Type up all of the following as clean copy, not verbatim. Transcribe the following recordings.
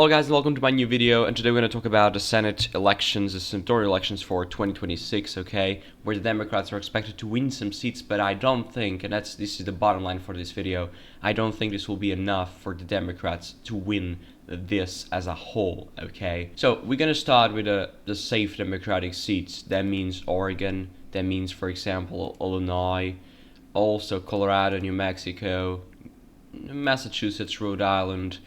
Hello guys and welcome to my new video, and today we're going to talk about the Senate elections, the senatorial elections for 2026, okay, where the Democrats are expected to win some seats, but I don't think, and this is the bottom line for this video, I don't think this will be enough for the Democrats to win this as a whole, okay. So we're going to start with the safe Democratic seats. That means Oregon, that means, for example, Illinois, also Colorado, New Mexico, Massachusetts, Rhode Island,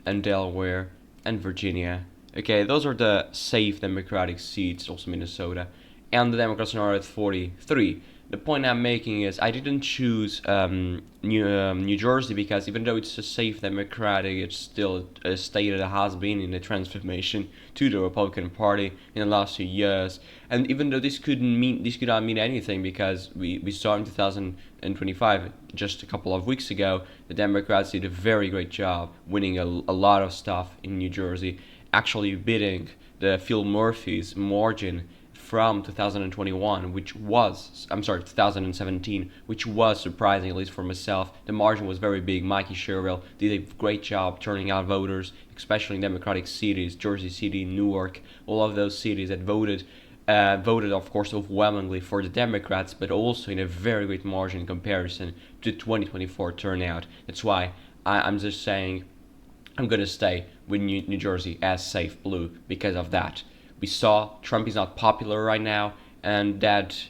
and Delaware, and Virginia. Okay, those are the safe Democratic seats, also Minnesota, and the Democrats are at 43. The point I'm making is I didn't choose New Jersey because even though it's a safe Democratic, it's still a state that has been in a transformation to the Republican Party in the last few years. And even though this could not mean anything, because we saw in 2025, just a couple of weeks ago, the Democrats did a very great job winning a lot of stuff in New Jersey, actually beating the Phil Murphy's margin from 2021, 2017, which was surprising, at least for myself. The margin was very big. Mikey Sherrill did a great job turning out voters, especially in Democratic cities, Jersey City, Newark, all of those cities that voted, of course, overwhelmingly for the Democrats, but also in a very great margin in comparison to 2024 turnout. That's why I'm just saying I'm going to stay with New Jersey as safe blue because of that. We saw Trump is not popular right now, and that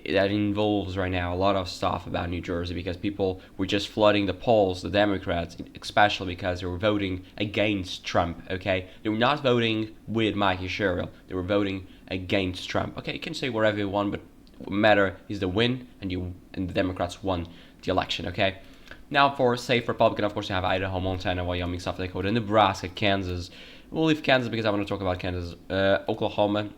involves right now a lot of stuff about New Jersey, because people were just flooding the polls, the Democrats, especially because they were voting against Trump, okay? They were not voting with Mikey Sherrill. They were voting against Trump. Okay, you can say whatever you want, but what matter is the win, and the Democrats won the election, okay? Now for safe Republican, of course, you have Idaho, Montana, Wyoming, South Dakota, Nebraska, Kansas. We'll leave Kansas because I want to talk about Kansas. Oklahoma,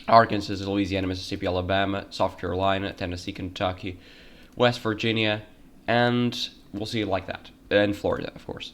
Arkansas, Louisiana, Mississippi, Alabama, South Carolina, Tennessee, Kentucky, West Virginia, and we'll see it like that. And Florida, of course.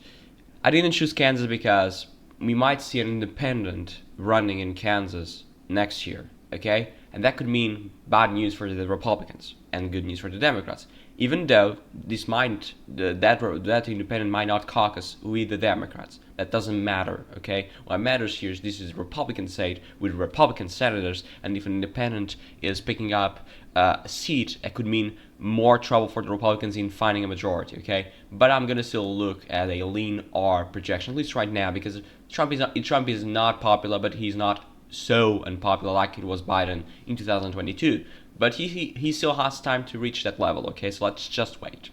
I didn't choose Kansas because we might see an independent running in Kansas next year, okay? And that could mean bad news for the Republicans and good news for the Democrats. Even though that independent might not caucus with the Democrats. That doesn't matter, okay? What matters here is this is a Republican state with Republican senators, and if an independent is picking up a seat, it could mean more trouble for the Republicans in finding a majority, okay? But I'm gonna still look at a lean R projection, at least right now, because Trump is not popular, but he's not so unpopular like it was Biden in 2022. But he still has time to reach that level, okay? So let's just wait.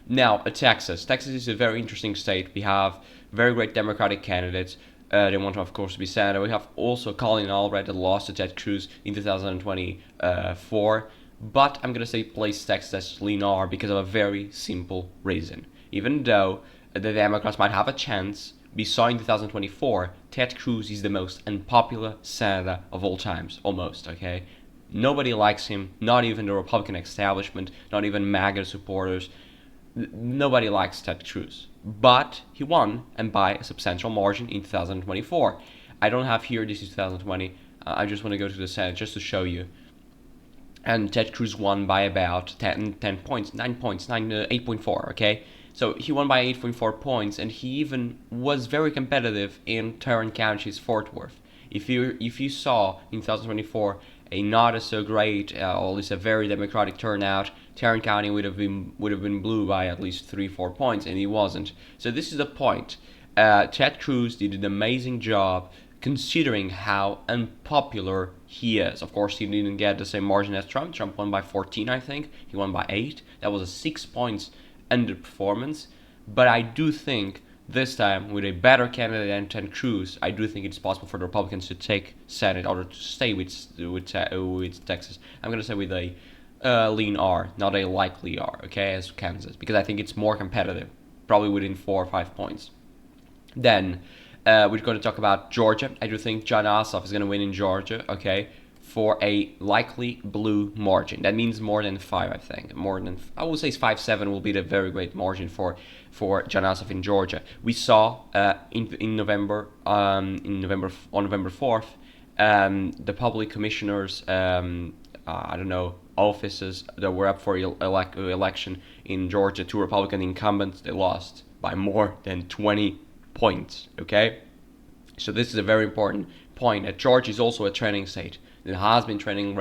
Now, Texas. Texas is a very interesting state. We have very great Democratic candidates. They want to, of course, be senator. We have also Colin Albright that lost to Ted Cruz in 2024. But I'm going to say place Texas as lean R because of a very simple reason. Even though the Democrats might have a chance, we saw in 2024, Ted Cruz is the most unpopular senator of all times, almost, okay? Nobody likes him, not even the Republican establishment, not even MAGA supporters. Nobody likes Ted Cruz. But he won, and by a substantial margin in 2024. I don't have here, this is 2020. I just want to go to the Senate just to show you. And Ted Cruz won by about 10 points, 9 points, 8.4, okay? So he won by 8.4 points, and he even was very competitive in Tarrant County's Fort Worth. If you saw in 2024 a not so great, or at least a very Democratic turnout, Tarrant County would have been blue by at least 3-4 points, and he wasn't. So this is the point. Ted Cruz did an amazing job considering how unpopular he is. Of course, he didn't get the same margin as Trump. Trump won by 14, I think. He won by 8. That was a 6 points underperformance. But I do think this time, with a better candidate than Ted Cruz, I do think it's possible for the Republicans to take Senate or to stay with Texas. I'm going to say with a lean R, not a likely R, okay, as Kansas, because I think it's more competitive, probably within 4 or 5 points. Then we're going to talk about Georgia. I do think John Ossoff is going to win in Georgia, okay, for a likely blue margin. That means more than 5, I think. I would say 5-7 will be the very great margin for John Ossoff in Georgia. We saw on November 4th, the public commissioners, offices that were up for election in Georgia. 2 Republican incumbents, they lost by more than 20 points, okay? So this is a very important point. That Georgia is also a trending state. It has been trending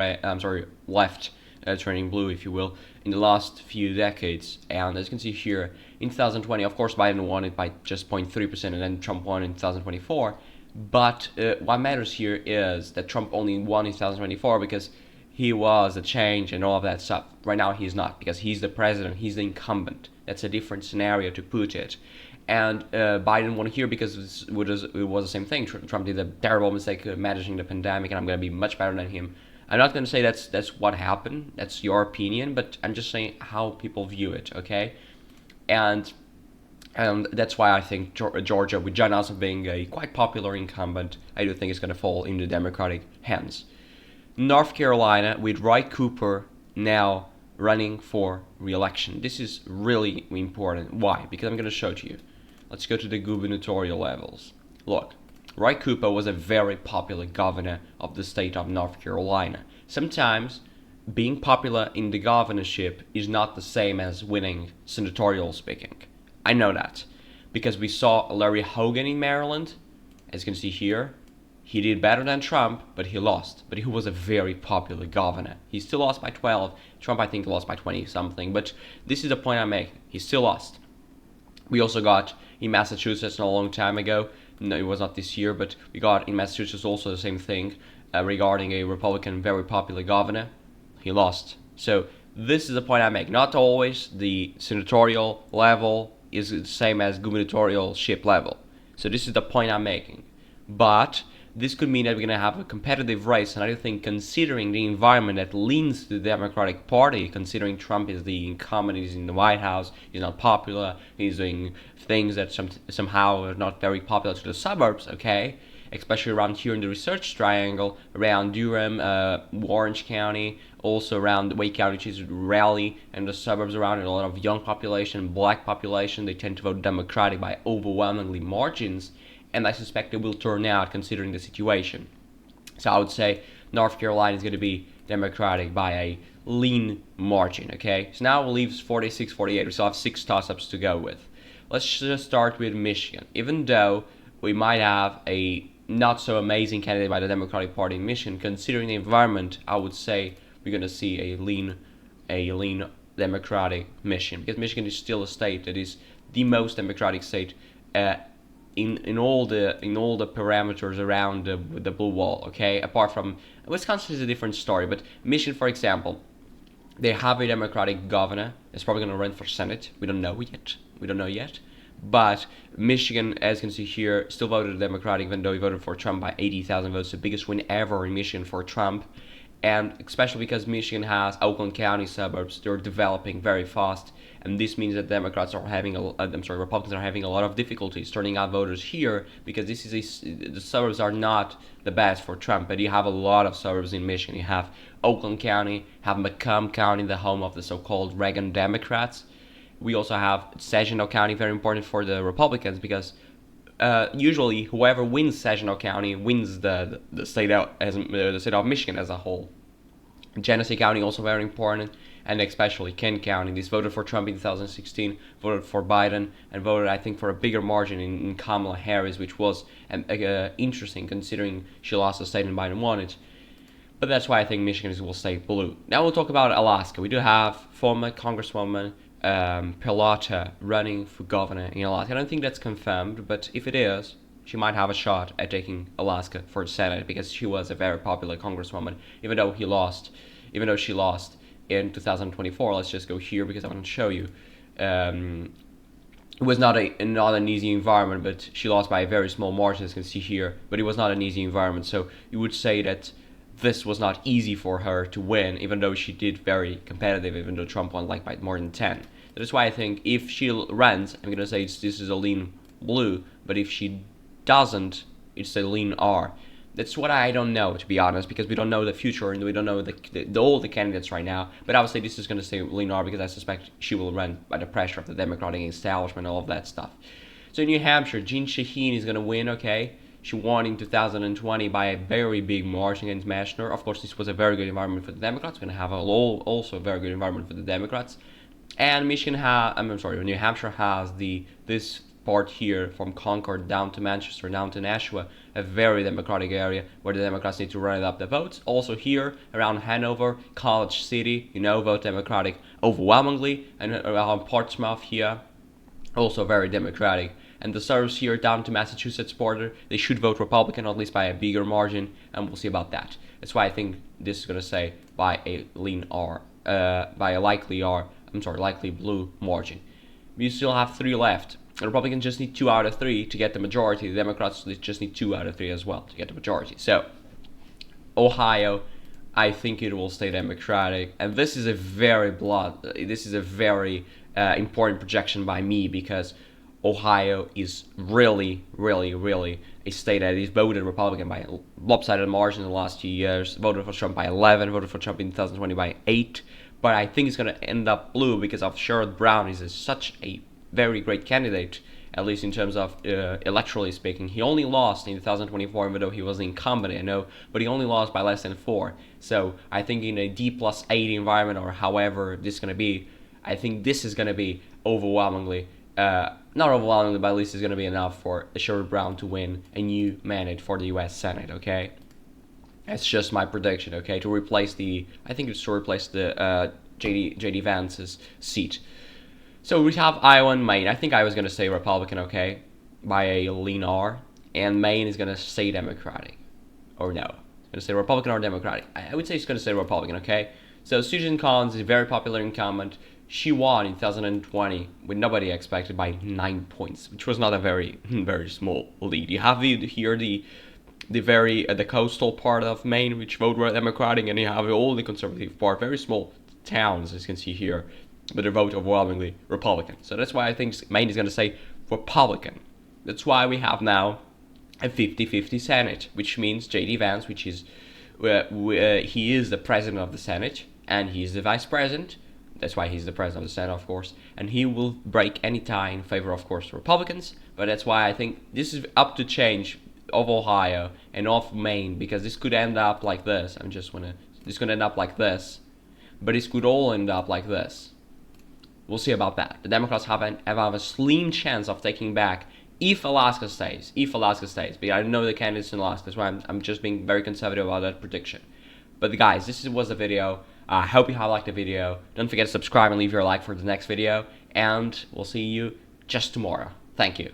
left, trending blue, if you will, in the last few decades. And as you can see here, in 2020, of course, Biden won it by just 0.3%, and then Trump won in 2024. But what matters here is that Trump only won in 2024 because he was a change and all of that stuff. Right now, he's not, because he's the president, he's the incumbent. That's a different scenario to put it. And Biden won here because it was the same thing. Trump did a terrible mistake managing the pandemic, and I'm going to be much better than him. I'm not going to say that's what happened. That's your opinion, but I'm just saying how people view it, okay? And that's why I think Georgia, with John Ossoff being a quite popular incumbent, I do think it's going to fall into Democratic hands. North Carolina, with Roy Cooper now running for re-election. This is really important. Why? Because I'm going to show it to you. Let's go to the gubernatorial levels. Look, Roy Cooper was a very popular governor of the state of North Carolina. Sometimes being popular in the governorship is not the same as winning senatorial speaking. I know that because we saw Larry Hogan in Maryland. As you can see here, he did better than Trump, but he lost. But he was a very popular governor. He still lost by 12. Trump, I think, lost by 20 something. But this is the point I'm making. He still lost. We also got in Massachusetts not a long time ago. No, it was not this year, but we got in Massachusetts also the same thing regarding a Republican very popular governor. He lost. So this is the point I make. Not always the senatorial level is the same as gubernatorialship level. So this is the point I'm making. But this could mean that we're going to have a competitive race, and I do think, considering the environment that leans to the Democratic Party, considering Trump is the incumbent, he's in the White House, he's not popular, he's doing things that somehow are not very popular to the suburbs, okay? Especially around here in the Research Triangle, around Durham, Orange County, also around Wake County, which is Raleigh, and the suburbs around it, a lot of young population, black population, they tend to vote Democratic by overwhelmingly margins. And I suspect it will turn out considering the situation. So I would say North Carolina is going to be Democratic by a lean margin, okay? So now it leaves 46, 48. We still have 6 toss-ups to go with. Let's just start with Michigan. Even though we might have a not so amazing candidate by the Democratic Party in Michigan, considering the environment, I would say we're going to see a lean Democratic Michigan. Because Michigan is still a state that is the most Democratic state in all the parameters around the blue wall, okay? Apart from Wisconsin is a different story, but Michigan, for example, they have a Democratic governor that's probably going to run for Senate. We don't know yet. But Michigan, as you can see here, still voted Democratic, even though he voted for Trump by 80,000 votes, the biggest win ever in Michigan for Trump. And especially because Michigan has Oakland County suburbs, they're developing very fast, and this means that Republicans are having a lot of difficulties turning out voters here, because the suburbs are not the best for Trump. But you have a lot of suburbs in Michigan. You have Oakland County, have Macomb County, the home of the so-called Reagan Democrats. We also have Saginaw County, very important for the Republicans, because usually whoever wins Saginaw County wins the state of Michigan as a whole. Genesee County also very important, and especially Kent County. This voted for Trump in 2016, voted for Biden, and voted, I think, for a bigger margin in Kamala Harris, which was interesting considering she lost the state and Biden won it. But that's why I think Michigan will stay blue. Now we'll talk about Alaska. We do have former Congresswoman Pelota running for governor in Alaska. I don't think that's confirmed, but if it is, she might have a shot at taking Alaska for Senate, because she was a very popular congresswoman, even though she lost in 2024. Let's just go here because I want to show you. It was not an easy environment, but she lost by a very small margin, as you can see here. But it was not an easy environment, so you would say that this was not easy for her to win, even though she did very competitive, even though Trump won like by more than 10. That is why I think if she runs, I'm going to say this is a lean blue, but if she doesn't, it's a lean R. That's what I don't know, to be honest, because we don't know the future and we don't know all the candidates right now. But I would say this is going to stay lean R, because I suspect she will run by the pressure of the Democratic establishment, all of that stuff. So in New Hampshire, Jean Shaheen is going to win, okay? She won in 2020 by a very big margin against Mashner. Of course, this was a very good environment for the Democrats. We're going to have also a very good environment for the Democrats. And New Hampshire has this part here from Concord down to Manchester, down to Nashua, a very Democratic area where the Democrats need to run up the votes. Also here around Hanover, College City, vote Democratic overwhelmingly, and around Portsmouth here, also very Democratic. And the suburbs here down to Massachusetts border, they should vote Republican, or at least by a bigger margin, and we'll see about that. That's why I think this is going to say by a lean R, by a likely R, likely blue margin. We still have 3 left. The Republicans just need 2 out of 3 to get the majority. The Democrats just need 2 out of 3 as well to get the majority. So, Ohio, I think it will stay Democratic, and this is a very important projection by me, because Ohio is really, really, really a state that is voted Republican by a lopsided margin in the last 2 years. Voted for Trump by 11, voted for Trump in 2020 by 8. But I think it's going to end up blue because of Sherrod Brown is such a very great candidate, at least in terms of electorally speaking. He only lost in 2024, even though he was the incumbent, I know, but he only lost by less than 4. So I think in a D+8 environment, or however this is going to be, I think this is going to be overwhelmingly, not overwhelmingly, but at least it's going to be enough for Sherrod Brown to win a new mandate for the U.S. Senate, okay? That's just my prediction, okay? To replace the J.D. Vance's seat. So we have Iowa and Maine. I think Iowa's going to stay Republican, okay? By a lean R. And Maine is going to stay Democratic. Or no. It's going to stay Republican or Democratic. I would say it's going to stay Republican, okay? So Susan Collins is a very popular incumbent. She won in 2020 with nobody expected by 9 points, which was not a very, very small lead. You have here the coastal part of Maine, which vote Democratic, and you have all the conservative part, very small towns, as you can see here, but they vote overwhelmingly Republican. So that's why I think Maine is going to say Republican. That's why we have now a 50-50 Senate, which means J.D. Vance, which is he is the president of the Senate, and he is the vice president. That's why he's the president of the Senate, of course, and he will break any tie in favor, of course, the Republicans. But that's why I think this is up to change of Ohio and of Maine, because this could end up like this. This could end up like this, but this could all end up like this. We'll see about that. The Democrats have a slim chance of taking back if Alaska stays. But I know the candidates in Alaska, that's why I'm just being very conservative about that prediction. But guys, this was the video. I hope you have liked the video. Don't forget to subscribe and leave your like for the next video, and we'll see you just tomorrow. Thank you.